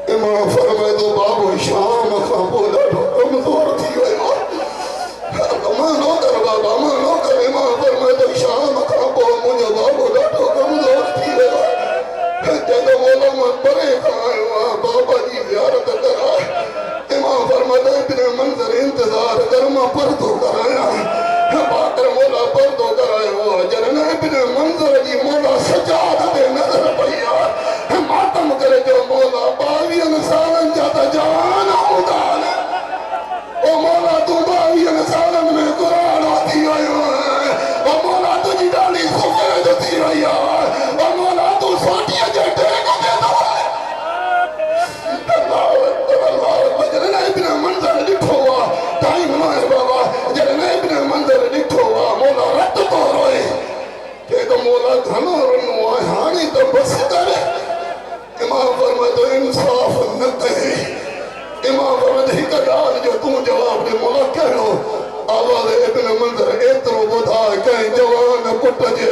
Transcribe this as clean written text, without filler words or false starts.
Imam पर्दो कराया बाकर मौला पर्दो करायो जरने बिन मंजर जी मौला सजाद दे नजर पया मातम करे जो मौला 22 सालन जाता जान उदान ओ मौला तू 22 सालन में कुरान आती आयो ओ मौला तुझी डाली सुखे जती आया ओ मौला तू सोटिया जटे को दे दो अल्लाह जरने बिन मंजर दिखो टाइम ना है बाबा जरने बिन मंजर दिखो मौला रत तो रोए के तो मौला घनो रनो हानी तो बस करे इमाम फरमाए तो इंसाफ न कहे इमाम फरमाए हिक गाल जो तू जवाब दे मौला कहो आवाज इब्न मंजर एतरो बुधा कहीं जवान पुट जे